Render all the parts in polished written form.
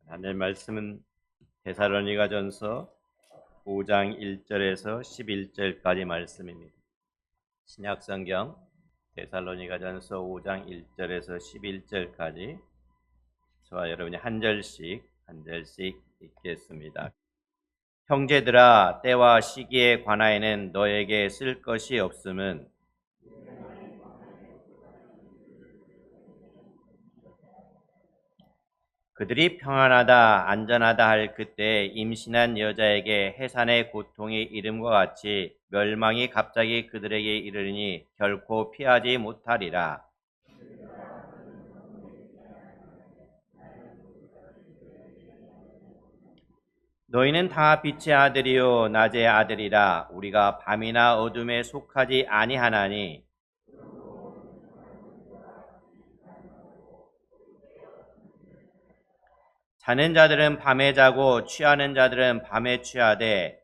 하나님의 말씀은 데살로니가전서 5장 1절에서 11절까지 말씀입니다. 신약성경 데살로니가전서 5장 1절에서 11절까지 저와 여러분이 한 절씩 읽겠습니다. 형제들아, 때와 시기에 관하여는 너에게 쓸 것이 없음은 그들이 평안하다 안전하다 할 그때 임신한 여자에게 해산의 고통이 이름과 같이 멸망이 갑자기 그들에게 이르니 결코 피하지 못하리라. 너희는 다 빛의 아들이요 낮의 아들이라. 우리가 밤이나 어둠에 속하지 아니하나니 자는 자들은 밤에 자고 취하는 자들은 밤에 취하되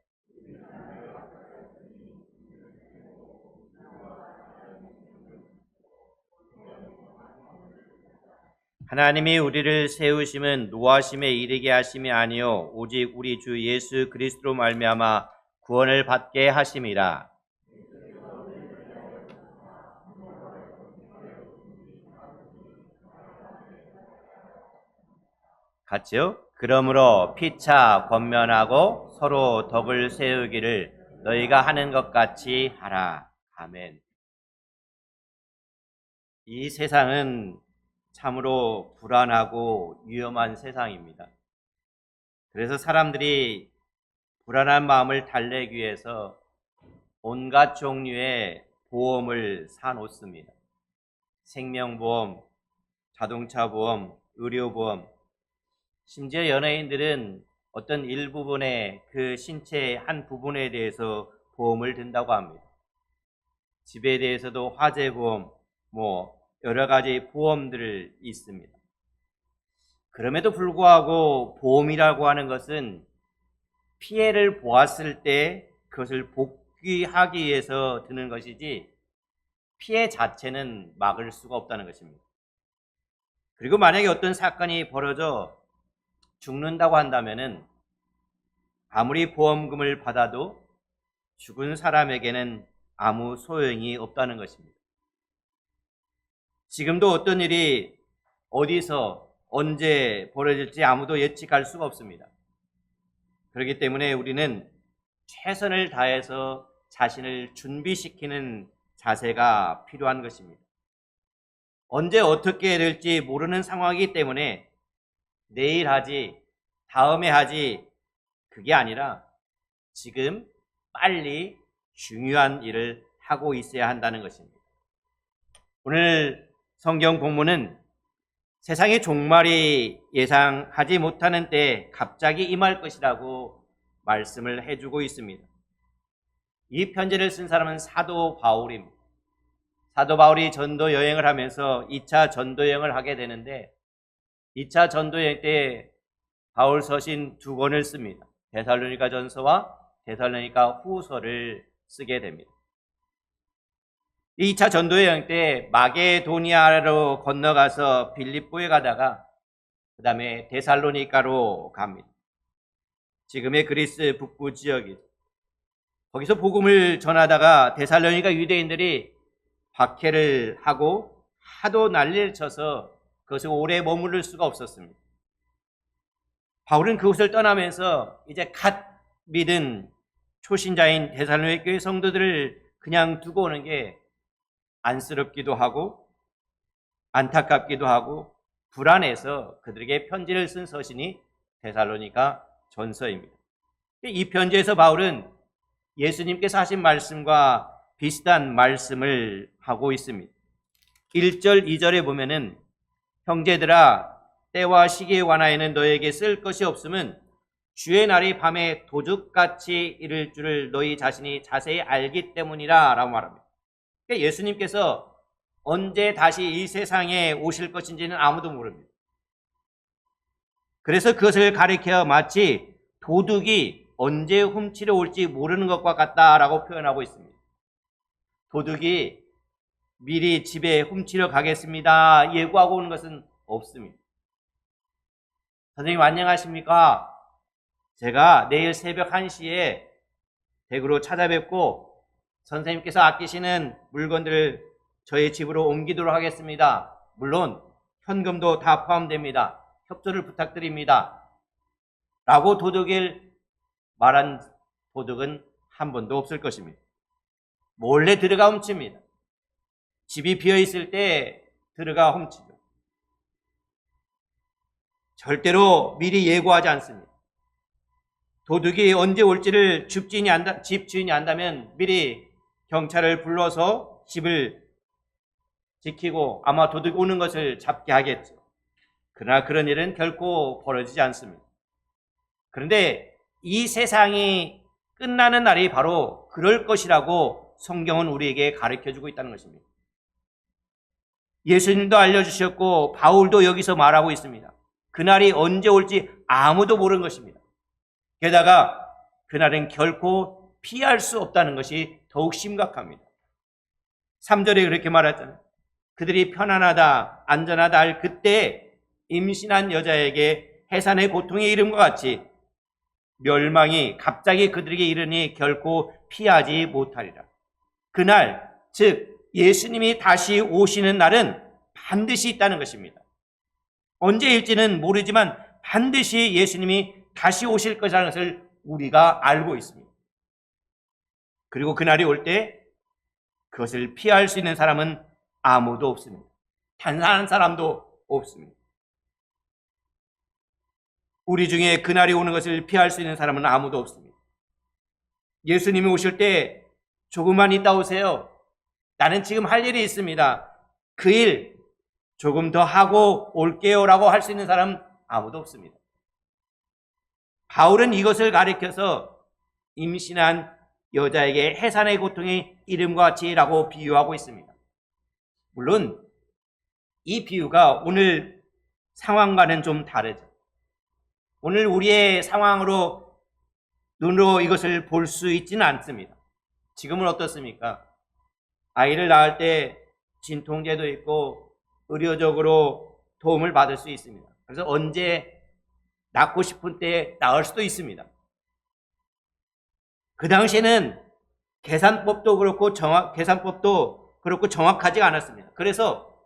하나님이 우리를 세우심은 노하심에 이르게 하심이 아니요 오직 우리 주 예수 그리스도로 말미암아 구원을 받게 하심이라. 같이요. 그러므로 피차 권면하고 서로 덕을 세우기를 너희가 하는 것 같이 하라. 아멘. 이 세상은 참으로 불안하고 위험한 세상입니다. 그래서 사람들이 불안한 마음을 달래기 위해서 온갖 종류의 보험을 사놓습니다. 생명보험, 자동차보험, 의료보험, 심지어 연예인들은 어떤 일부분의 그 신체의 한 부분에 대해서 보험을 든다고 합니다. 집에 대해서도 화재보험, 여러 가지 보험들이 있습니다. 그럼에도 불구하고 보험이라고 하는 것은 피해를 보았을 때 그것을 복귀하기 위해서 드는 것이지 피해 자체는 막을 수가 없다는 것입니다. 그리고 만약에 어떤 사건이 벌어져 죽는다고 한다면은 아무리 보험금을 받아도 죽은 사람에게는 아무 소용이 없다는 것입니다. 지금도 어떤 일이 어디서 언제 벌어질지 아무도 예측할 수가 없습니다. 그렇기 때문에 우리는 최선을 다해서 자신을 준비시키는 자세가 필요한 것입니다. 언제 어떻게 될지 모르는 상황이기 때문에 내일 하지, 다음에 하지, 그게 아니라 지금 빨리 중요한 일을 하고 있어야 한다는 것입니다. 오늘 성경 본문은 세상의 종말이 예상하지 못하는 때에 갑자기 임할 것이라고 말씀을 해주고 있습니다. 이 편지를 쓴 사람은 사도 바울입니다. 사도 바울이 전도 여행을 하면서 2차 전도 여행을 하게 되는데 2차 전도 여행 때 바울 서신 2권을 씁니다. 데살로니가 전서와 데살로니가 후서를 쓰게 됩니다. 2차 전도 여행 때 마게도니아로 건너가서 빌립보에 가다가 그 다음에 데살로니가로 갑니다. 지금의 그리스 북부 지역이죠. 거기서 복음을 전하다가 데살로니가 유대인들이 박해를 하고 하도 난리를 쳐서 그것을 오래 머무를 수가 없었습니다. 바울은 그곳을 떠나면서 이제 갓 믿은 초신자인 데살로니가 교회 성도들을 그냥 두고 오는 게 안쓰럽기도 하고 안타깝기도 하고 불안해서 그들에게 편지를 쓴 서신이 데살로니가 전서입니다. 이 편지에서 바울은 예수님께서 하신 말씀과 비슷한 말씀을 하고 있습니다. 1절, 2절에 보면은 형제들아, 때와 시기에 관하여는 너에게 쓸 것이 없음은 주의 날이 밤에 도둑같이 이를 줄을 너희 자신이 자세히 알기 때문이라 라고 말합니다. 그러니까 예수님께서 언제 다시 이 세상에 오실 것인지는 아무도 모릅니다. 그래서 그것을 가리켜 마치 도둑이 언제 훔치러 올지 모르는 것과 같다라고 표현하고 있습니다. 도둑이 미리 집에 훔치러 가겠습니다 예고하고 오는 것은 없습니다. 선생님 안녕하십니까? 제가 내일 새벽 1시에 댁으로 찾아뵙고 선생님께서 아끼시는 물건들을 저희 집으로 옮기도록 하겠습니다. 물론 현금도 다 포함됩니다. 협조를 부탁드립니다. 라고 도둑을 말한 도둑은 한 번도 없을 것입니다. 몰래 들어가 훔칩니다. 집이 비어있을 때 들어가 훔치죠. 절대로 미리 예고하지 않습니다. 도둑이 언제 올지를 집 주인이 안다면 미리 경찰을 불러서 집을 지키고 아마 도둑이 오는 것을 잡게 하겠죠. 그러나 그런 일은 결코 벌어지지 않습니다. 그런데 이 세상이 끝나는 날이 바로 그럴 것이라고 성경은 우리에게 가르쳐주고 있다는 것입니다. 예수님도 알려주셨고 바울도 여기서 말하고 있습니다. 그날이 언제 올지 아무도 모르는 것입니다. 게다가 그날은 결코 피할 수 없다는 것이 더욱 심각합니다. 3절에 그렇게 말하잖아요. 그들이 편안하다, 안전하다 할 그때 임신한 여자에게 해산의 고통이 이름과 같이 멸망이 갑자기 그들에게 이르니 결코 피하지 못하리라. 그날, 즉 예수님이 다시 오시는 날은 반드시 있다는 것입니다. 언제일지는 모르지만 반드시 예수님이 다시 오실 것이라는 것을 우리가 알고 있습니다. 그리고 그날이 올 때 그것을 피할 수 있는 사람은 아무도 없습니다. 단 한 사람도 없습니다. 우리 중에 그날이 오는 것을 피할 수 있는 사람은 아무도 없습니다. 예수님이 오실 때 조금만 있다 오세요. 나는 지금 할 일이 있습니다. 그 일 조금 더 하고 올게요 라고 할 수 있는 사람은 아무도 없습니다. 바울은 이것을 가리켜서 임신한 여자에게 해산의 고통이 이름과 같이라고 비유하고 있습니다. 물론 이 비유가 오늘 상황과는 좀 다르죠. 오늘 우리의 상황으로 눈으로 이것을 볼 수 있지는 않습니다. 지금은 어떻습니까? 아이를 낳을 때 진통제도 있고 의료적으로 도움을 받을 수 있습니다. 그래서 언제 낳고 싶은 때 낳을 수도 있습니다. 그 당시에는 계산법도 그렇고 정확하지가 않았습니다. 그래서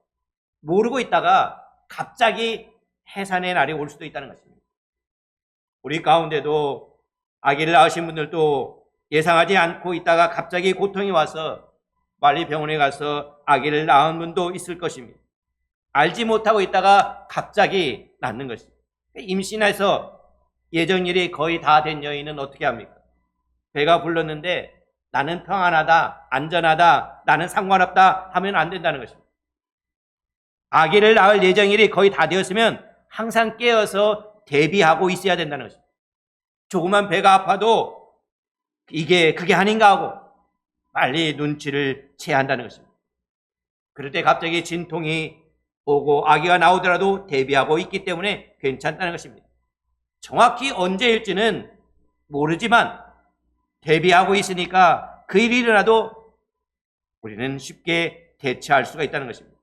모르고 있다가 갑자기 해산의 날이 올 수도 있다는 것입니다. 우리 가운데도 아기를 낳으신 분들도 예상하지 않고 있다가 갑자기 고통이 와서 빨리 병원에 가서 아기를 낳은 분도 있을 것입니다. 알지 못하고 있다가 갑자기 낳는 것입니다. 임신해서 예정일이 거의 다 된 여인은 어떻게 합니까? 배가 불렀는데 나는 평안하다, 안전하다, 나는 상관없다 하면 안 된다는 것입니다. 아기를 낳을 예정일이 거의 다 되었으면 항상 깨어서 대비하고 있어야 된다는 것입니다. 조그만 배가 아파도 그게 아닌가 하고 빨리 눈치를 채야 한다는 것입니다. 그럴 때 갑자기 진통이 오고 아기가 나오더라도 대비하고 있기 때문에 괜찮다는 것입니다. 정확히 언제일지는 모르지만 대비하고 있으니까 그 일이 일어나도 우리는 쉽게 대처할 수가 있다는 것입니다.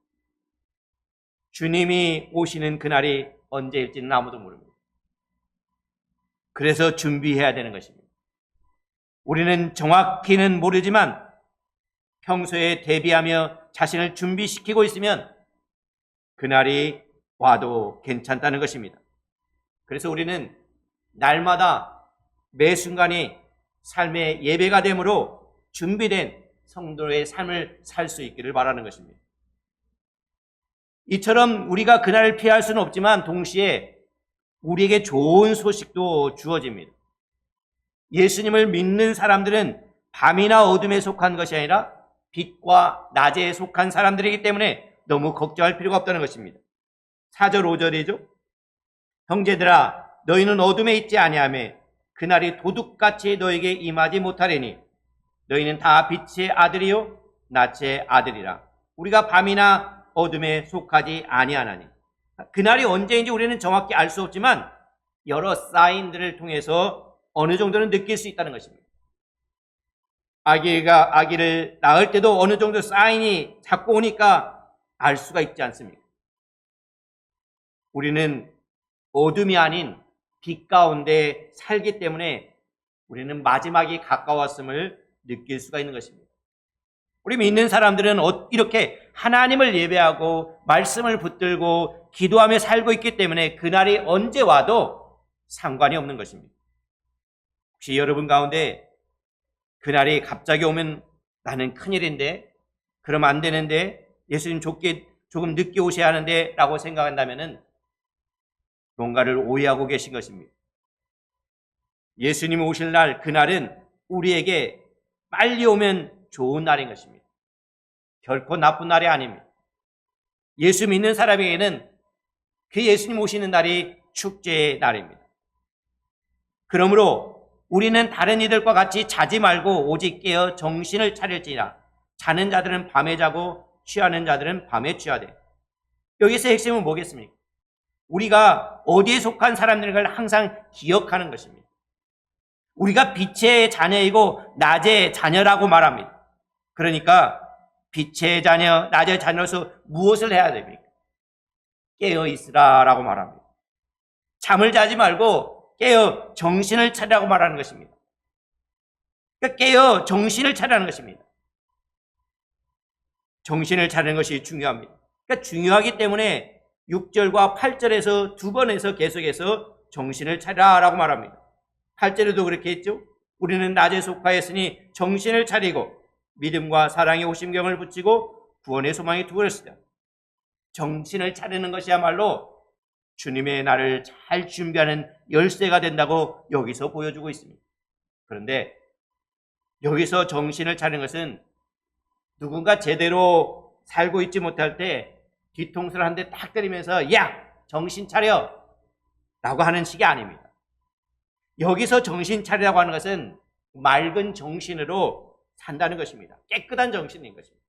주님이 오시는 그날이 언제일지는 아무도 모릅니다. 그래서 준비해야 되는 것입니다. 우리는 정확히는 모르지만 평소에 대비하며 자신을 준비시키고 있으면 그날이 와도 괜찮다는 것입니다. 그래서 우리는 날마다 매 순간이 삶의 예배가 되므로 준비된 성도의 삶을 살 수 있기를 바라는 것입니다. 이처럼 우리가 그날을 피할 수는 없지만 동시에 우리에게 좋은 소식도 주어집니다. 예수님을 믿는 사람들은 밤이나 어둠에 속한 것이 아니라 빛과 낮에 속한 사람들이기 때문에 너무 걱정할 필요가 없다는 것입니다. 4절 5절이죠. 형제들아 너희는 어둠에 있지 아니하며 그날이 도둑같이 너에게 임하지 못하리니 너희는 다 빛의 아들이요 낮의 아들이라. 우리가 밤이나 어둠에 속하지 아니하나니. 그날이 언제인지 우리는 정확히 알 수 없지만 여러 사인들을 통해서 어느 정도는 느낄 수 있다는 것입니다. 아기를 낳을 때도 어느 정도 사인이 자꾸 오니까 알 수가 있지 않습니까? 우리는 어둠이 아닌 빛 가운데 살기 때문에 우리는 마지막이 가까웠음을 느낄 수가 있는 것입니다. 우리 믿는 사람들은 이렇게 하나님을 예배하고 말씀을 붙들고 기도하며 살고 있기 때문에 그날이 언제 와도 상관이 없는 것입니다. 혹시 여러분 가운데 그날이 갑자기 오면 나는 큰일인데, 그러면 안 되는데, 예수님 조금 늦게 오셔야 하는데 라고 생각한다면 뭔가를 오해하고 계신 것입니다. 예수님이 오실 날, 그날은 우리에게 빨리 오면 좋은 날인 것입니다. 결코 나쁜 날이 아닙니다. 예수 믿는 사람에게는 그 예수님 오시는 날이 축제의 날입니다. 그러므로 우리는 다른 이들과 같이 자지 말고 오직 깨어 정신을 차릴지라. 자는 자들은 밤에 자고 취하는 자들은 밤에 취하되. 여기서 핵심은 뭐겠습니까? 우리가 어디에 속한 사람들인 걸 항상 기억하는 것입니다. 우리가 빛의 자녀이고 낮의 자녀라고 말합니다. 그러니까 빛의 자녀, 낮의 자녀로서 무엇을 해야 됩니까? 깨어 있으라라고 말합니다. 잠을 자지 말고 깨어 정신을 차리라고 말하는 것입니다. 그러니까 깨어 정신을 차리라는 것입니다. 정신을 차리는 것이 중요합니다. 그러니까 중요하기 때문에 6절과 8절에서 두 번에서 계속해서 정신을 차리라라고 말합니다. 8절에도 그렇게 했죠. 우리는 낮에 속하였으니 정신을 차리고 믿음과 사랑의 호심경을 붙이고 구원의 소망이 두어졌으다. 정신을 차리는 것이야말로 주님의 날을 잘 준비하는 열쇠가 된다고 여기서 보여주고 있습니다. 그런데 여기서 정신을 차리는 것은 누군가 제대로 살고 있지 못할 때 뒤통수를 한 대 딱 때리면서 야! 정신 차려! 라고 하는 식이 아닙니다. 여기서 정신 차리라고 하는 것은 맑은 정신으로 산다는 것입니다. 깨끗한 정신인 것입니다.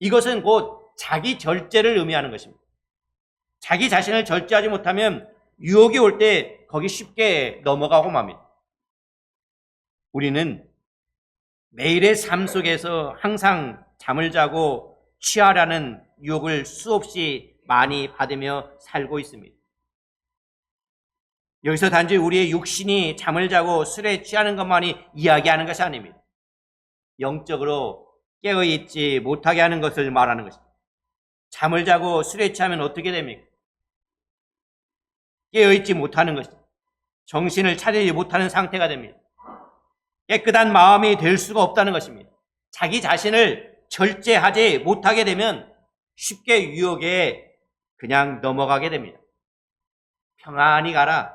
이것은 곧 자기 절제를 의미하는 것입니다. 자기 자신을 절제하지 못하면 유혹이 올 때 거기 쉽게 넘어가고 맙니다. 우리는 매일의 삶 속에서 항상 잠을 자고 취하라는 유혹을 수없이 많이 받으며 살고 있습니다. 여기서 단지 우리의 육신이 잠을 자고 술에 취하는 것만이 이야기하는 것이 아닙니다. 영적으로 깨어있지 못하게 하는 것을 말하는 것입니다. 잠을 자고 술에 취하면 어떻게 됩니까? 깨어있지 못하는 것입니다. 정신을 차리지 못하는 상태가 됩니다. 깨끗한 마음이 될 수가 없다는 것입니다. 자기 자신을 절제하지 못하게 되면 쉽게 유혹에 그냥 넘어가게 됩니다. 평안히 가라.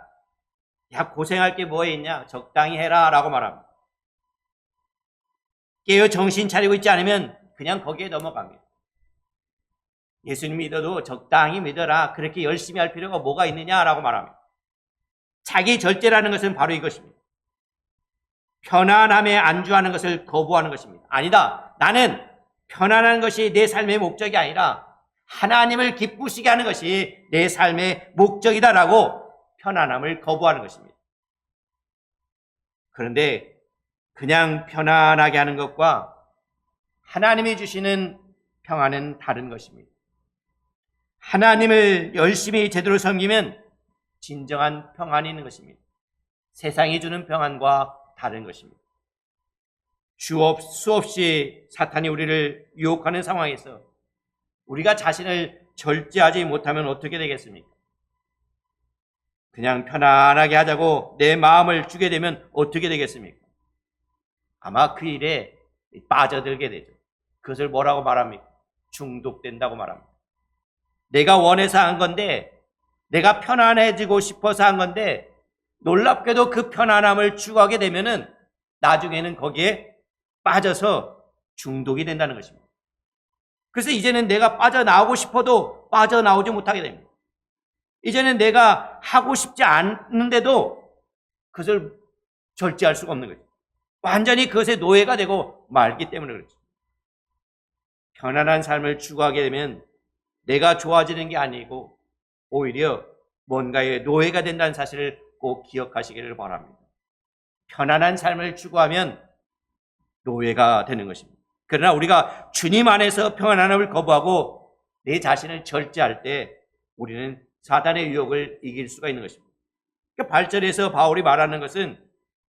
야, 고생할 게 뭐 있냐? 적당히 해라 라고 말합니다. 깨어 정신 차리고 있지 않으면 그냥 거기에 넘어갑니다. 예수님 믿어도 적당히 믿어라. 그렇게 열심히 할 필요가 뭐가 있느냐라고 말합니다. 자기 절제라는 것은 바로 이것입니다. 편안함에 안주하는 것을 거부하는 것입니다. 아니다. 나는 편안한 것이 내 삶의 목적이 아니라 하나님을 기쁘시게 하는 것이 내 삶의 목적이다라고 편안함을 거부하는 것입니다. 그런데 그냥 편안하게 하는 것과 하나님이 주시는 평안은 다른 것입니다. 하나님을 열심히 제대로 섬기면 진정한 평안이 있는 것입니다. 세상이 주는 평안과 다른 것입니다. 수없이 사탄이 우리를 유혹하는 상황에서 우리가 자신을 절제하지 못하면 어떻게 되겠습니까? 그냥 편안하게 하자고 내 마음을 주게 되면 어떻게 되겠습니까? 아마 그 일에 빠져들게 되죠. 그것을 뭐라고 말합니까? 중독된다고 말합니다. 내가 원해서 한 건데, 내가 편안해지고 싶어서 한 건데, 놀랍게도 그 편안함을 추구하게 되면은 나중에는 거기에 빠져서 중독이 된다는 것입니다. 그래서 이제는 내가 빠져나오고 싶어도 빠져나오지 못하게 됩니다. 이제는 내가 하고 싶지 않는데도 그것을 절제할 수가 없는 거죠. 완전히 그것의 노예가 되고 말기 때문에 그렇죠. 편안한 삶을 추구하게 되면 내가 좋아지는 게 아니고 오히려 뭔가의 노예가 된다는 사실을 꼭 기억하시기를 바랍니다. 편안한 삶을 추구하면 노예가 되는 것입니다. 그러나 우리가 주님 안에서 평안함을 거부하고 내 자신을 절제할 때 우리는 사단의 유혹을 이길 수가 있는 것입니다. 그러니까 발전에서 바울이 말하는 것은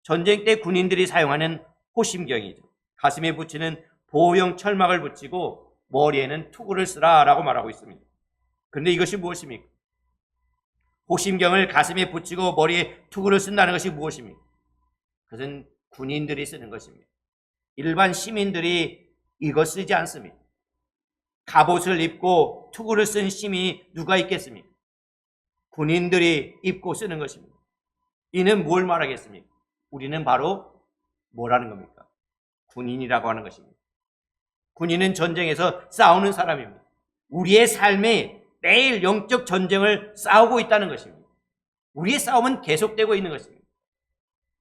전쟁 때 군인들이 사용하는 호심경이죠. 가슴에 붙이는 보호용 철막을 붙이고 머리에는 투구를 쓰라라고 말하고 있습니다. 그런데 이것이 무엇입니까? 호심경을 가슴에 붙이고 머리에 투구를 쓴다는 것이 무엇입니까? 그것은 군인들이 쓰는 것입니다. 일반 시민들이 이거 쓰지 않습니다. 갑옷을 입고 투구를 쓴 시민이 누가 있겠습니까? 군인들이 입고 쓰는 것입니다. 이는 뭘 말하겠습니까? 우리는 바로 뭐라는 겁니까? 군인이라고 하는 것입니다. 군인은 전쟁에서 싸우는 사람입니다. 우리의 삶에 매일 영적 전쟁을 싸우고 있다는 것입니다. 우리의 싸움은 계속되고 있는 것입니다.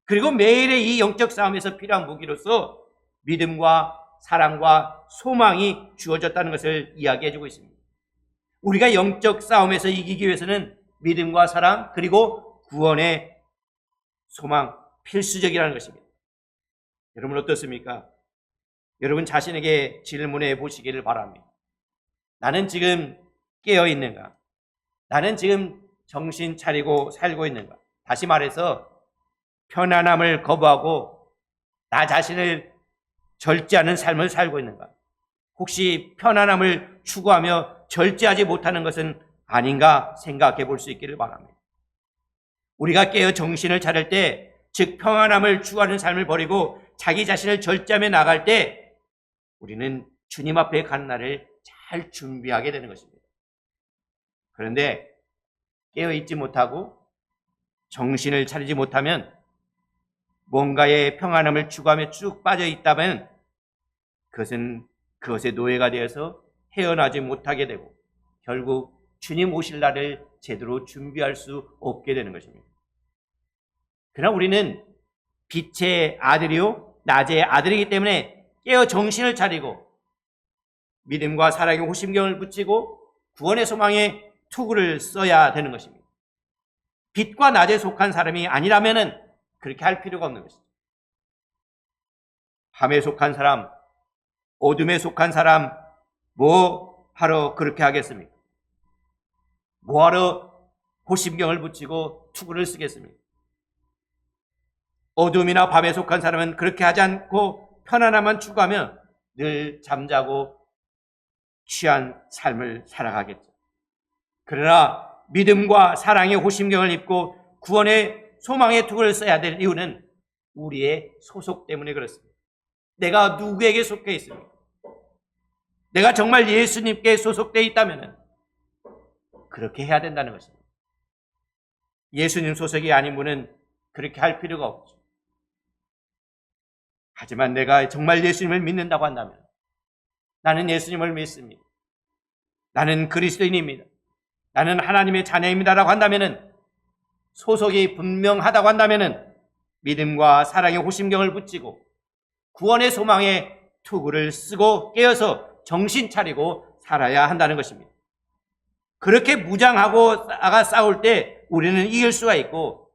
그리고 매일의 이 영적 싸움에서 필요한 무기로서 믿음과 사랑과 소망이 주어졌다는 것을 이야기해주고 있습니다. 우리가 영적 싸움에서 이기기 위해서는 믿음과 사랑 그리고 구원의 소망 필수적이라는 것입니다. 여러분 어떻습니까? 여러분 자신에게 질문해 보시기를 바랍니다. 나는 지금 깨어 있는가? 나는 지금 정신 차리고 살고 있는가? 다시 말해서 편안함을 거부하고 나 자신을 절제하는 삶을 살고 있는가? 혹시 편안함을 추구하며 절제하지 못하는 것은 아닌가 생각해 볼 수 있기를 바랍니다. 우리가 깨어 정신을 차릴 때, 즉 평안함을 추구하는 삶을 버리고 자기 자신을 절제하며 나갈 때 우리는 주님 앞에 가는 날을 잘 준비하게 되는 것입니다. 그런데 깨어있지 못하고 정신을 차리지 못하면 뭔가의 평안함을 추구하며 쭉 빠져 있다면 그것은 그것의 노예가 되어서 헤어나지 못하게 되고 결국 주님 오실 날을 제대로 준비할 수 없게 되는 것입니다. 그러나 우리는 빛의 아들이요 낮의 아들이기 때문에 깨어 정신을 차리고 믿음과 사랑의 호심경을 붙이고 구원의 소망에 투구를 써야 되는 것입니다. 빛과 낮에 속한 사람이 아니라면 그렇게 할 필요가 없는 것이죠. 밤에 속한 사람, 어둠에 속한 사람, 뭐 하러 그렇게 하겠습니까? 뭐 하러 호심경을 붙이고 투구를 쓰겠습니까? 어둠이나 밤에 속한 사람은 그렇게 하지 않고 편안함만 추구하며 늘 잠자고 취한 삶을 살아가겠죠. 그러나 믿음과 사랑의 호심경을 입고 구원의 소망의 투구를 써야 될 이유는 우리의 소속 때문에 그렇습니다. 내가 누구에게 속해 있습니까? 내가 정말 예수님께 소속되어 있다면 그렇게 해야 된다는 것입니다. 예수님 소속이 아닌 분은 그렇게 할 필요가 없죠. 하지만 내가 정말 예수님을 믿는다고 한다면 나는 예수님을 믿습니다. 나는 그리스도인입니다. 나는 하나님의 자녀입니다라고 한다면 소속이 분명하다고 한다면 믿음과 사랑의 호심경을 붙이고 구원의 소망에 투구를 쓰고 깨어서 정신 차리고 살아야 한다는 것입니다. 그렇게 무장하고 싸울 때 우리는 이길 수가 있고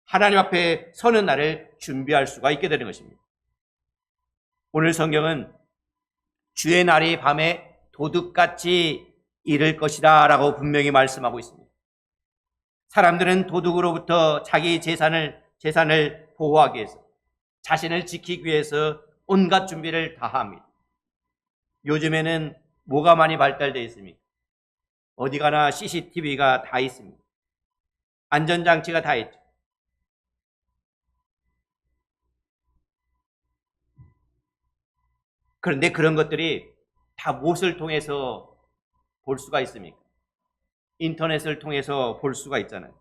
하나님 앞에 서는 날을 준비할 수가 있게 되는 것입니다. 오늘 성경은 주의 날이 밤에 도둑같이 이를 것이다 라고 분명히 말씀하고 있습니다. 사람들은 도둑으로부터 자기 재산을 보호하기 위해서 자신을 지키기 위해서 온갖 준비를 다 합니다. 요즘에는 뭐가 많이 발달되어 있습니까? 어디 가나 CCTV가 다 있습니다. 안전장치가 다 있죠. 그런데 그런 것들이 다 무엇을 통해서 볼 수가 있습니까? 인터넷을 통해서 볼 수가 있잖아요.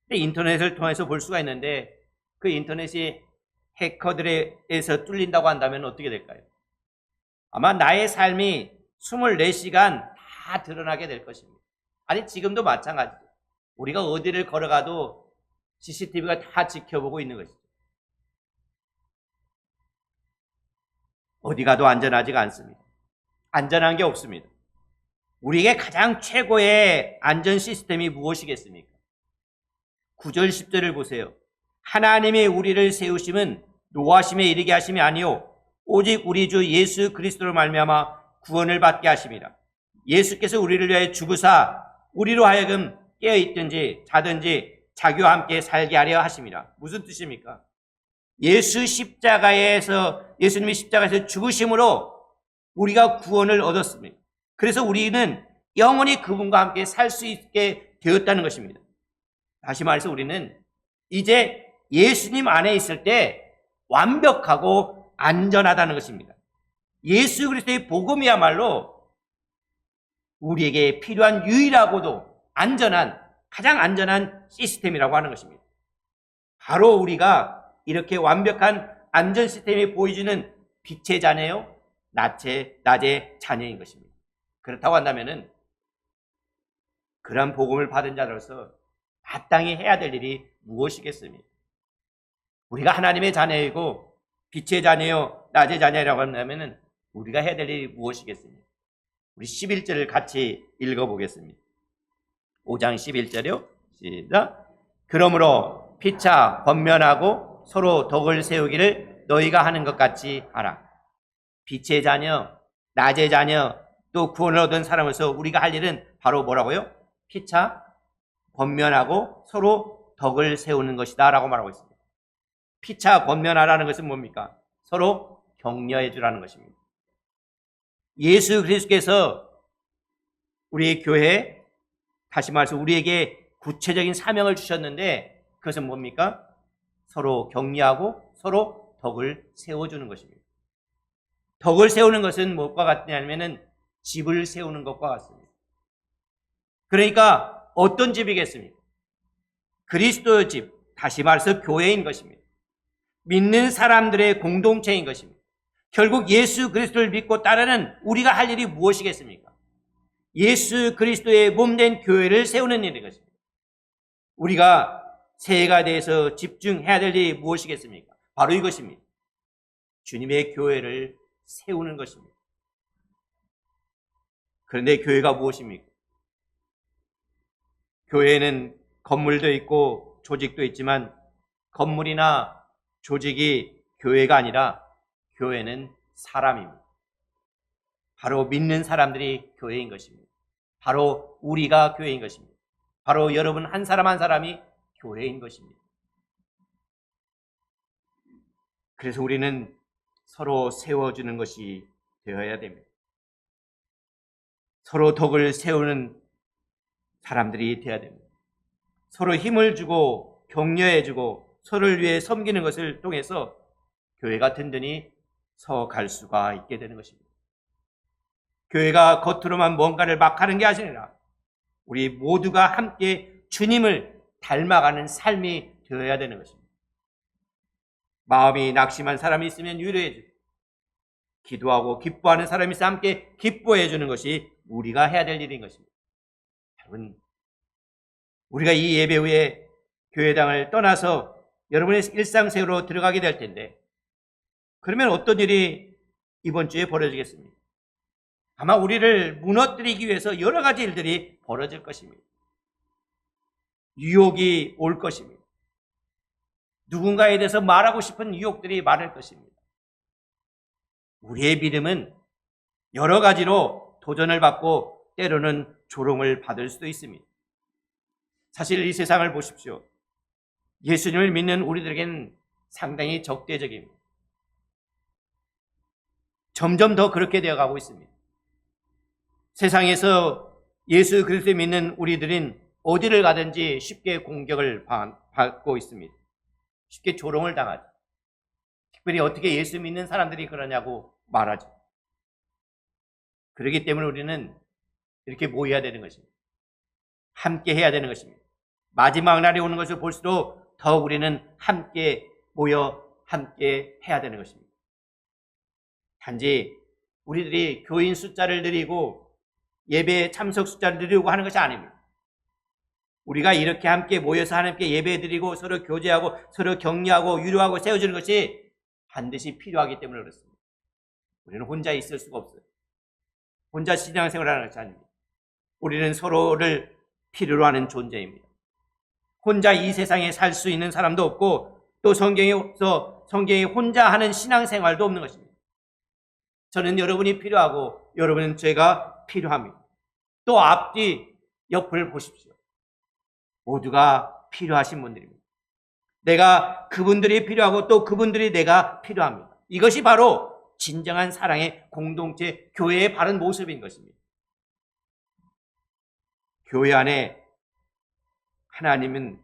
근데 인터넷을 통해서 볼 수가 있는데 그 인터넷이 해커들에서 뚫린다고 한다면 어떻게 될까요? 아마 나의 삶이 24시간 다 드러나게 될 것입니다. 아니 지금도 마찬가지죠. 우리가 어디를 걸어가도 CCTV가 다 지켜보고 있는 것이죠. 어디 가도 안전하지가 않습니다. 안전한 게 없습니다. 우리에게 가장 최고의 안전 시스템이 무엇이겠습니까? 9절 10절을 보세요. 하나님이 우리를 세우심은 노하심에 이르게 하심이 아니요 오직 우리 주 예수 그리스도로 말미암아 구원을 받게 하심이라. 예수께서 우리를 위하여 죽으사 우리로 하여금 깨어 있든지 자든지 자기와 함께 살게 하려 하심이라. 무슨 뜻입니까? 예수님이 십자가에서 죽으심으로 우리가 구원을 얻었습니다. 그래서 우리는 영원히 그분과 함께 살 수 있게 되었다는 것입니다. 다시 말해서 우리는 이제 예수님 안에 있을 때 완벽하고 안전하다는 것입니다. 예수 그리스도의 복음이야말로 우리에게 필요한 유일하고도 가장 안전한 시스템이라고 하는 것입니다. 바로 우리가 이렇게 완벽한 안전 시스템이 보여주는 빛의 자녀요, 낮의 자녀인 것입니다. 그렇다고 한다면은 그러한 복음을 받은 자로서 마땅히 해야 될 일이 무엇이겠습니까? 우리가 하나님의 자녀이고 빛의 자녀요, 낮의 자녀라고 한다면은 우리가 해야 될 일이 무엇이겠습니까? 우리 11절을 같이 읽어보겠습니다. 5장 11절이요. 시작. 그러므로 피차 권면하고 서로 덕을 세우기를 너희가 하는 것 같이 하라. 빛의 자녀, 낮의 자녀, 또 구원을 얻은 사람으로서 우리가 할 일은 바로 뭐라고요? 피차 권면하고 서로 덕을 세우는 것이다 라고 말하고 있습니다. 피차 권면하라는 것은 뭡니까? 서로 격려해 주라는 것입니다. 예수 그리스도께서 우리 교회에, 다시 말해서 우리에게 구체적인 사명을 주셨는데 그것은 뭡니까? 서로 격려하고 서로 덕을 세워주는 것입니다. 덕을 세우는 것은 무엇과 같냐면은 집을 세우는 것과 같습니다. 그러니까 어떤 집이겠습니까? 그리스도의 집, 다시 말해서 교회인 것입니다. 믿는 사람들의 공동체인 것입니다. 결국 예수 그리스도를 믿고 따르는 우리가 할 일이 무엇이겠습니까? 예수 그리스도의 몸된 교회를 세우는 일인 것입니다. 우리가 새해가 대해서 집중해야 될 일이 무엇이겠습니까? 바로 이것입니다. 주님의 교회를 세우는 것입니다. 그런데 교회가 무엇입니까? 교회에는 건물도 있고 조직도 있지만 건물이나 조직이 교회가 아니라 교회는 사람입니다. 바로 믿는 사람들이 교회인 것입니다. 바로 우리가 교회인 것입니다. 바로 여러분 한 사람 한 사람이 교회인 것입니다. 그래서 우리는 서로 세워주는 것이 되어야 됩니다. 서로 덕을 세우는 사람들이 되어야 됩니다. 서로 힘을 주고 격려해주고 서로를 위해 섬기는 것을 통해서 교회가 든든히 서갈 수가 있게 되는 것입니다. 교회가 겉으로만 뭔가를 막 하는 게 아니라 우리 모두가 함께 주님을 닮아가는 삶이 되어야 되는 것입니다. 마음이 낙심한 사람이 있으면 위로해주고 기도하고 기뻐하는 사람이 있으면 함께 기뻐해 주는 것이 우리가 해야 될 일인 것입니다. 여러분, 우리가 이 예배 후에 교회당을 떠나서 여러분의 일상생활로 들어가게 될 텐데 그러면 어떤 일이 이번 주에 벌어지겠습니까? 아마 우리를 무너뜨리기 위해서 여러 가지 일들이 벌어질 것입니다. 유혹이 올 것입니다. 누군가에 대해서 말하고 싶은 유혹들이 많을 것입니다. 우리의 믿음은 여러 가지로 도전을 받고 때로는 조롱을 받을 수도 있습니다. 사실 이 세상을 보십시오. 예수님을 믿는 우리들에게는 상당히 적대적입니다. 점점 더 그렇게 되어가고 있습니다. 세상에서 예수 그리스도를 믿는 우리들은 어디를 가든지 쉽게 공격을 받고 있습니다. 쉽게 조롱을 당하죠. 특별히 어떻게 예수 믿는 사람들이 그러냐고 말하죠. 그렇기 때문에 우리는 이렇게 모여야 되는 것입니다. 함께 해야 되는 것입니다. 마지막 날이 오는 것을 볼수록 더욱 우리는 함께 모여 함께 해야 되는 것입니다. 단지 우리들이 교인 숫자를 늘리고 예배 참석 숫자를 늘리고 하는 것이 아닙니다. 우리가 이렇게 함께 모여서 하나님께 예배 드리고 서로 교제하고 서로 격려하고 위로하고 세워주는 것이 반드시 필요하기 때문에 그렇습니다. 우리는 혼자 있을 수가 없어요. 혼자 신앙생활을 하는 것이 아닙니다. 우리는 서로를 필요로 하는 존재입니다. 혼자 이 세상에 살 수 있는 사람도 없고 또 성경에 혼자 하는 신앙생활도 없는 것입니다. 저는 여러분이 필요하고 여러분은 제가 필요합니다. 또 앞뒤 옆을 보십시오. 모두가 필요하신 분들입니다. 내가 그분들이 필요하고 또 그분들이 내가 필요합니다. 이것이 바로 진정한 사랑의 공동체, 교회의 바른 모습인 것입니다. 교회 안에 하나님은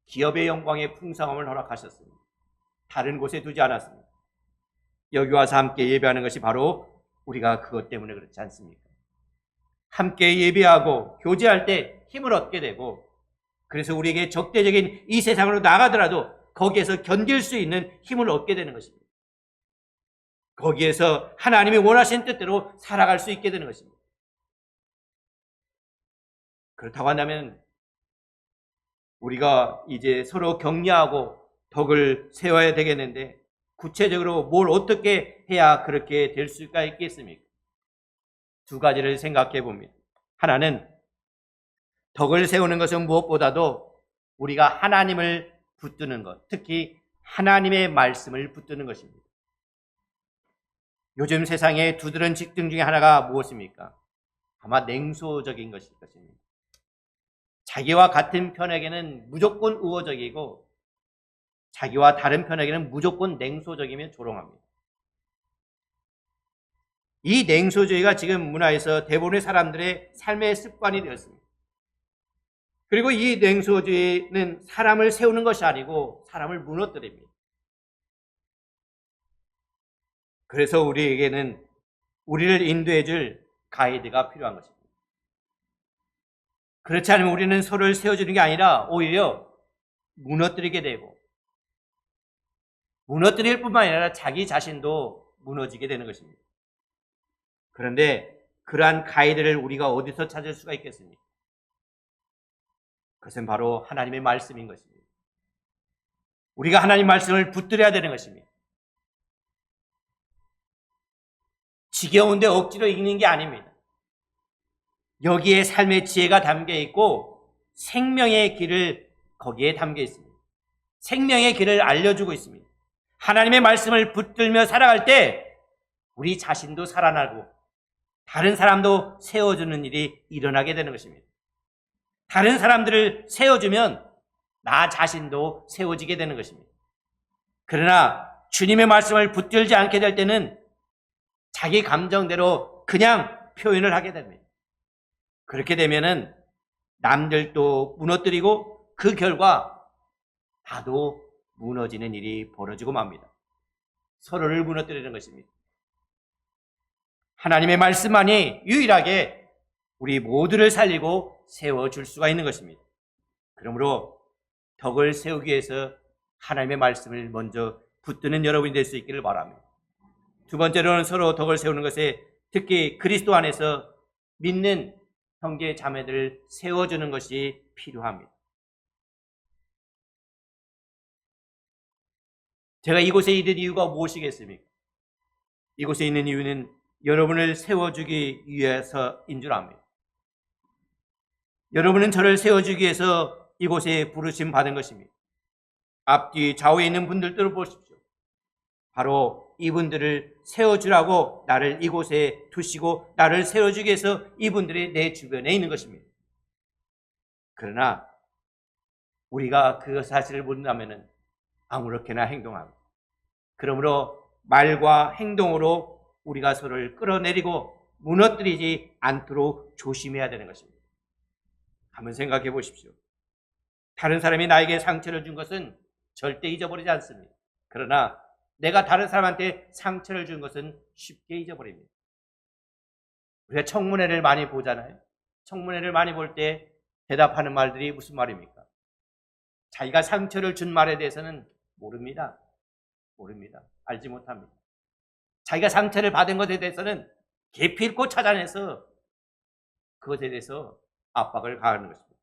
기업의 영광의 풍성함을 허락하셨습니다. 다른 곳에 두지 않았습니다. 여기 와서 함께 예배하는 것이 바로 우리가 그것 때문에 그렇지 않습니까? 함께 예배하고 교제할 때 힘을 얻게 되고, 그래서 우리에게 적대적인 이 세상으로 나가더라도 거기에서 견딜 수 있는 힘을 얻게 되는 것입니다. 거기에서 하나님이 원하신 뜻대로 살아갈 수 있게 되는 것입니다. 그렇다고 한다면 우리가 이제 서로 격려하고 덕을 세워야 되겠는데, 구체적으로 뭘 어떻게 해야 그렇게 될 수가 있겠습니까? 두 가지를 생각해 봅니다. 하나는, 덕을 세우는 것은 무엇보다도 우리가 하나님을 붙드는 것, 특히 하나님의 말씀을 붙드는 것입니다. 요즘 세상에 두드러진 직등 중에 하나가 무엇입니까? 아마 냉소적인 것일 것입니다. 자기와 같은 편에게는 무조건 우호적이고 자기와 다른 편에게는 무조건 냉소적이면 조롱합니다. 이 냉소주의가 지금 문화에서 대부분의 사람들의 삶의 습관이 되었습니다. 그리고 이 냉소주의는 사람을 세우는 것이 아니고 사람을 무너뜨립니다. 그래서 우리에게는 우리를 인도해 줄 가이드가 필요한 것입니다. 그렇지 않으면 우리는 서로를 세워주는 게 아니라 오히려 무너뜨리게 되고, 무너뜨릴 뿐만 아니라 자기 자신도 무너지게 되는 것입니다. 그런데 그러한 가이드를 우리가 어디서 찾을 수가 있겠습니까? 그것은 바로 하나님의 말씀인 것입니다. 우리가 하나님 말씀을 붙들어야 되는 것입니다. 지겨운데 억지로 읽는 게 아닙니다. 여기에 삶의 지혜가 담겨 있고 생명의 길을 거기에 담겨 있습니다. 생명의 길을 알려주고 있습니다. 하나님의 말씀을 붙들며 살아갈 때 우리 자신도 살아나고 다른 사람도 세워주는 일이 일어나게 되는 것입니다. 다른 사람들을 세워주면 나 자신도 세워지게 되는 것입니다. 그러나 주님의 말씀을 붙들지 않게 될 때는 자기 감정대로 그냥 표현을 하게 됩니다. 그렇게 되면은 남들도 무너뜨리고 그 결과 나도 무너지는 일이 벌어지고 맙니다. 서로를 무너뜨리는 것입니다. 하나님의 말씀만이 유일하게 우리 모두를 살리고 세워줄 수가 있는 것입니다. 그러므로 덕을 세우기 위해서 하나님의 말씀을 먼저 붙드는 여러분이 될 수 있기를 바랍니다. 두 번째로는 서로 덕을 세우는 것에 특히 그리스도 안에서 믿는 형제 자매들을 세워주는 것이 필요합니다. 제가 이곳에 있는 이유가 무엇이겠습니까? 이곳에 있는 이유는 여러분을 세워주기 위해서인 줄 압니다. 여러분은 저를 세워주기 위해서 이곳에 부르심 받은 것입니다. 앞뒤 좌우에 있는 분들도 보십시오. 바로 이분들을 세워주라고 나를 이곳에 두시고 나를 세워주기 위해서 이분들이 내 주변에 있는 것입니다. 그러나 우리가 그 사실을 모른다면 아무렇게나 행동합니다. 그러므로 말과 행동으로 우리가 서로를 끌어내리고 무너뜨리지 않도록 조심해야 되는 것입니다. 한번 생각해 보십시오. 다른 사람이 나에게 상처를 준 것은 절대 잊어버리지 않습니다. 그러나 내가 다른 사람한테 상처를 준 것은 쉽게 잊어버립니다. 우리가 청문회를 많이 보잖아요. 청문회를 많이 볼 때 대답하는 말들이 무슨 말입니까? 자기가 상처를 준 말에 대해서는 모릅니다. 알지 못합니다. 자기가 상처를 받은 것에 대해서는 기필코 찾아내서 그것에 대해서 압박을 가하는 것입니다.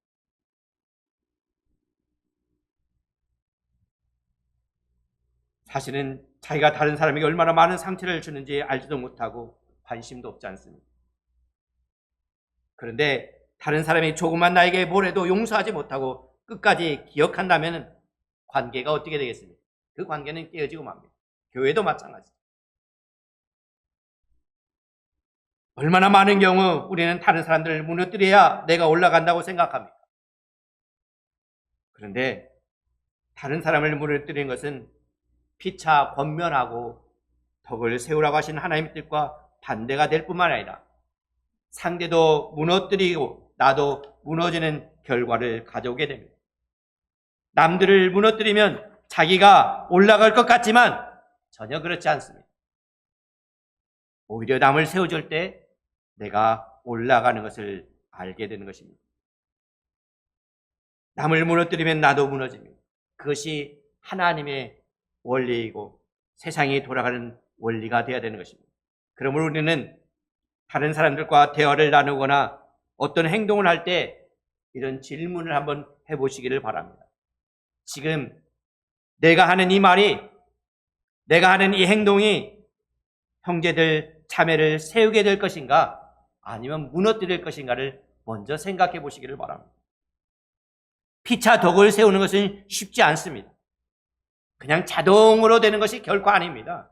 사실은 자기가 다른 사람에게 얼마나 많은 상처를 주는지 알지도 못하고 관심도 없지 않습니다. 그런데 다른 사람이 조금만 나에게 뭐래도 용서하지 못하고 끝까지 기억한다면 관계가 어떻게 되겠습니까? 그 관계는 깨어지고 맙니다. 교회도 마찬가지입니다. 얼마나 많은 경우 우리는 다른 사람들을 무너뜨려야 내가 올라간다고 생각합니까? 그런데 다른 사람을 무너뜨리는 것은 피차 권면하고 덕을 세우라고 하신 하나님의 뜻과 반대가 될 뿐만 아니라 상대도 무너뜨리고 나도 무너지는 결과를 가져오게 됩니다. 남들을 무너뜨리면 자기가 올라갈 것 같지만 전혀 그렇지 않습니다. 오히려 남을 세워줄 때 내가 올라가는 것을 알게 되는 것입니다. 남을 무너뜨리면 나도 무너집니다. 그것이 하나님의 원리이고 세상이 돌아가는 원리가 되어야 되는 것입니다. 그러므로 우리는 다른 사람들과 대화를 나누거나 어떤 행동을 할 때 이런 질문을 한번 해보시기를 바랍니다. 지금 내가 하는 이 말이, 내가 하는 이 행동이 형제들, 자매를 세우게 될 것인가 아니면 무너뜨릴 것인가를 먼저 생각해 보시기를 바랍니다. 피차 덕을 세우는 것은 쉽지 않습니다. 그냥 자동으로 되는 것이 결코 아닙니다.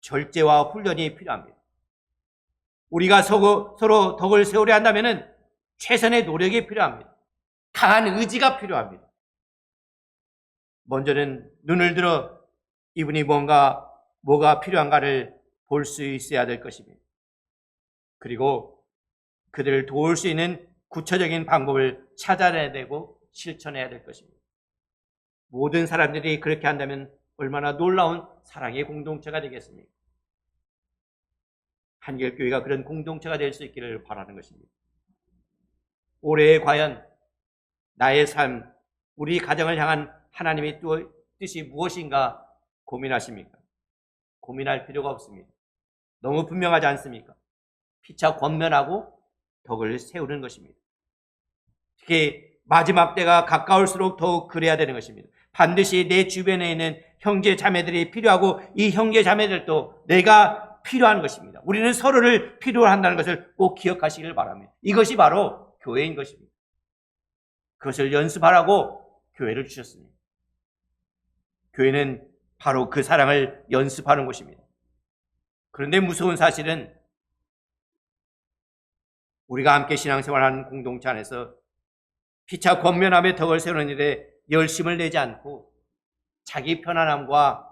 절제와 훈련이 필요합니다. 우리가 서로 덕을 세우려 한다면 최선의 노력이 필요합니다. 강한 의지가 필요합니다. 먼저는 눈을 들어 이분이 뭐가 필요한가를 볼 수 있어야 될 것입니다. 그리고 그들을 도울 수 있는 구체적인 방법을 찾아내야 되고 실천해야 될 것입니다. 모든 사람들이 그렇게 한다면 얼마나 놀라운 사랑의 공동체가 되겠습니까? 한길교회가 그런 공동체가 될 수 있기를 바라는 것입니다. 올해 과연 나의 삶, 우리 가정을 향한 하나님의 뜻이 무엇인가 고민하십니까? 고민할 필요가 없습니다. 너무 분명하지 않습니까? 피차 권면하고 덕을 세우는 것입니다. 특히 마지막 때가 가까울수록 더욱 그래야 되는 것입니다. 반드시 내 주변에 있는 형제 자매들이 필요하고 이 형제 자매들도 내가 필요한 것입니다. 우리는 서로를 필요로 한다는 것을 꼭 기억하시길 바랍니다. 이것이 바로 교회인 것입니다. 그것을 연습하라고 교회를 주셨습니다. 교회는 바로 그 사랑을 연습하는 곳입니다. 그런데 무서운 사실은 우리가 함께 신앙생활하는 공동체 안에서 피차 권면함의 덕을 세우는 일에 열심을 내지 않고 자기 편안함과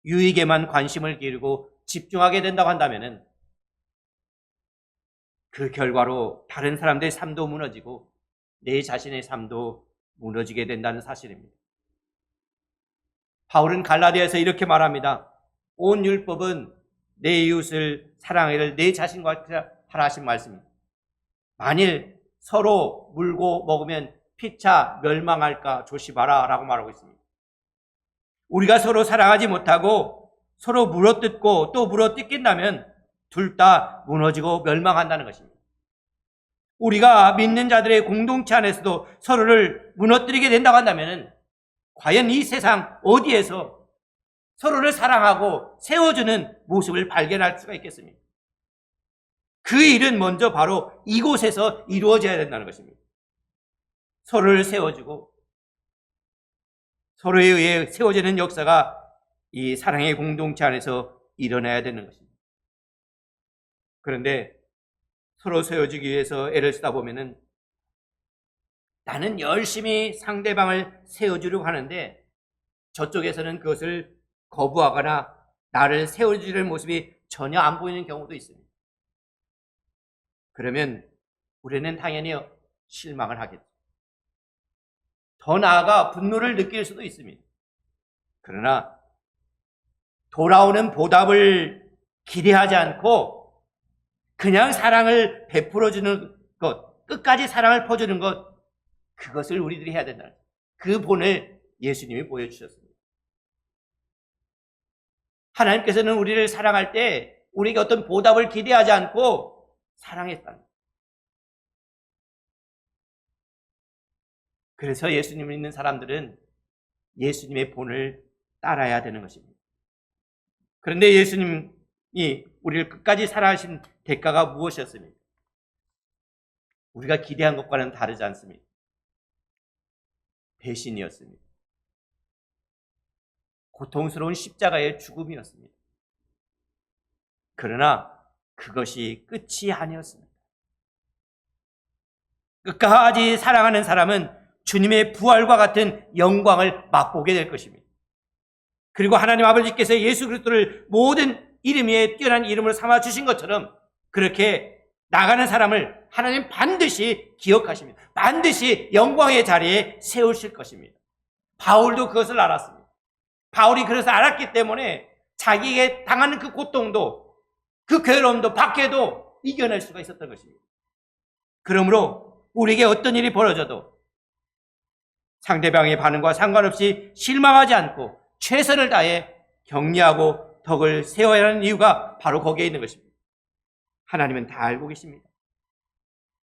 유익에만 관심을 기울이고 집중하게 된다고 한다면 그 결과로 다른 사람들의 삶도 무너지고 내 자신의 삶도 무너지게 된다는 사실입니다. 바울은 갈라디아에서 이렇게 말합니다. 온 율법은 내 이웃을 사랑하기를 내 자신과 하라 하신 말씀입니다. 만일 서로 물고 먹으면 피차 멸망할까 조심하라 라고 말하고 있습니다. 우리가 서로 사랑하지 못하고 서로 물어뜯고 또 물어뜯긴다면 둘 다 무너지고 멸망한다는 것입니다. 우리가 믿는 자들의 공동체 안에서도 서로를 무너뜨리게 된다고 한다면 과연 이 세상 어디에서 서로를 사랑하고 세워주는 모습을 발견할 수가 있겠습니까? 그 일은 먼저 바로 이곳에서 이루어져야 된다는 것입니다. 서로를 세워주고 서로에 의해 세워지는 역사가 이 사랑의 공동체 안에서 일어나야 되는 것입니다. 그런데 서로 세워주기 위해서 애를 쓰다 보면은 나는 열심히 상대방을 세워주려고 하는데 저쪽에서는 그것을 거부하거나 나를 세워주려는 모습이 전혀 안 보이는 경우도 있습니다. 그러면 우리는 당연히 실망을 하겠죠. 더 나아가 분노를 느낄 수도 있습니다. 그러나 돌아오는 보답을 기대하지 않고 그냥 사랑을 베풀어주는 것, 끝까지 사랑을 퍼주는 것, 그것을 우리들이 해야 된다. 그 본을 예수님이 보여주셨습니다. 하나님께서는 우리를 사랑할 때 우리에게 어떤 보답을 기대하지 않고 사랑했다. 그래서 예수님을 믿는 사람들은 예수님의 본을 따라야 되는 것입니다. 그런데 예수님이 우리를 끝까지 사랑하신 대가가 무엇이었습니까? 우리가 기대한 것과는 다르지 않습니다. 배신이었습니다. 고통스러운 십자가의 죽음이었습니다. 그러나 그것이 끝이 아니었습니다. 끝까지 사랑하는 사람은 주님의 부활과 같은 영광을 맛보게 될 것입니다. 그리고 하나님 아버지께서 예수 그리스도를 모든 이름 위에 뛰어난 이름으로 삼아 주신 것처럼 그렇게 나가는 사람을 하나님 반드시 기억하십니다. 반드시 영광의 자리에 세우실 것입니다. 바울도 그것을 알았습니다. 바울이 그래서 알았기 때문에 자기에게 당하는 그 고통도 그 괴로움도 박해도 이겨낼 수가 있었던 것입니다. 그러므로 우리에게 어떤 일이 벌어져도 상대방의 반응과 상관없이 실망하지 않고 최선을 다해 격려하고 덕을 세워야 하는 이유가 바로 거기에 있는 것입니다. 하나님은 다 알고 계십니다.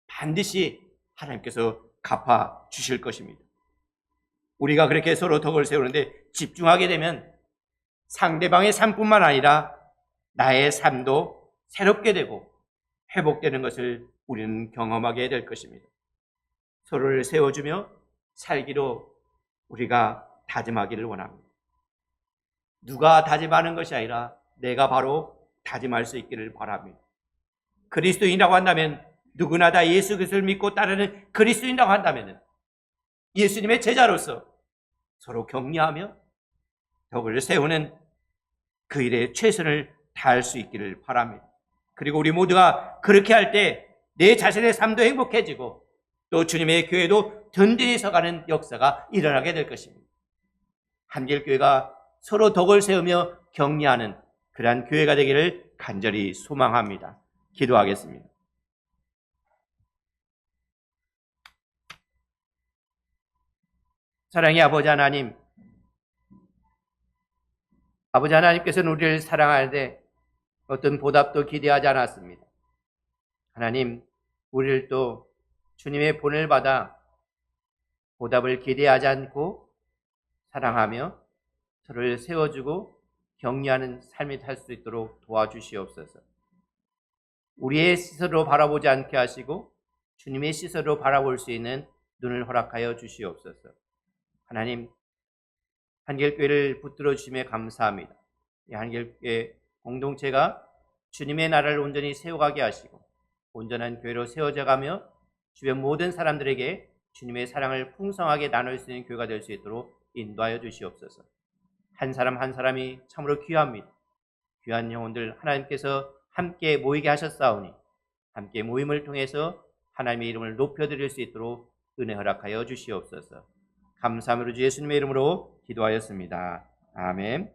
반드시 하나님께서 갚아 주실 것입니다. 우리가 그렇게 서로 덕을 세우는데 집중하게 되면 상대방의 삶뿐만 아니라 나의 삶도 새롭게 되고 회복되는 것을 우리는 경험하게 될 것입니다. 서로를 세워주며 살기로 우리가 다짐하기를 원합니다. 누가 다짐하는 것이 아니라 내가 바로 다짐할 수 있기를 바랍니다. 그리스도인이라고 한다면 누구나 다 예수 그리스도를 믿고 따르는 그리스도인이라고 한다면 예수님의 제자로서 서로 격려하며 덕을 세우는 그 일에 최선을 다할 수 있기를 바랍니다. 그리고 우리 모두가 그렇게 할 때 내 자신의 삶도 행복해지고 또 주님의 교회도 든든히 서가는 역사가 일어나게 될 것입니다. 한길교회가 서로 덕을 세우며 격려하는 그러한 교회가 되기를 간절히 소망합니다. 기도하겠습니다. 사랑의 아버지 하나님, 아버지 하나님께서는 우리를 사랑하는데 어떤 보답도 기대하지 않았습니다. 하나님, 우리를 또 주님의 본을 받아 보답을 기대하지 않고 사랑하며 서로를 세워주고 격려하는 삶이 살 수 있도록 도와주시옵소서. 우리의 시선으로 바라보지 않게 하시고 주님의 시선으로 바라볼 수 있는 눈을 허락하여 주시옵소서. 하나님, 한길교회를 붙들어 주심에 감사합니다. 이 한길교회 공동체가 주님의 나라를 온전히 세워가게 하시고 온전한 교회로 세워져가며 주변 모든 사람들에게 주님의 사랑을 풍성하게 나눌 수 있는 교회가 될 수 있도록 인도하여 주시옵소서. 한 사람 한 사람이 참으로 귀합니다. 귀한 영혼들 하나님께서 함께 모이게 하셨사오니 함께 모임을 통해서 하나님의 이름을 높여드릴 수 있도록 은혜 허락하여 주시옵소서. 감사함으로 주 예수님의 이름으로 기도하였습니다. 아멘.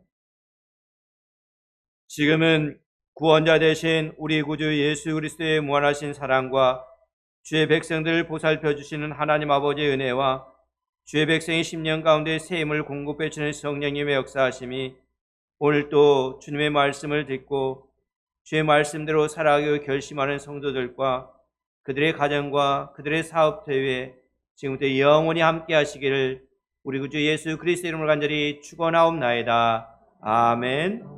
지금은 구원자 되신 우리 구주 예수 그리스도의 무한하신 사랑과 주의 백성들을 보살펴 주시는 하나님 아버지의 은혜와 주의 백성의 심령 가운데 새 힘을 공급해 주는 성령님의 역사하심이 오늘 또 주님의 말씀을 듣고 주의 말씀대로 살아가기로 결심하는 성도들과 그들의 가정과 그들의 사업터에 지금부터 영원히 함께 하시기를 우리 구주 예수 그리스도 이름으로 간절히 축원하옵나이다. 아멘.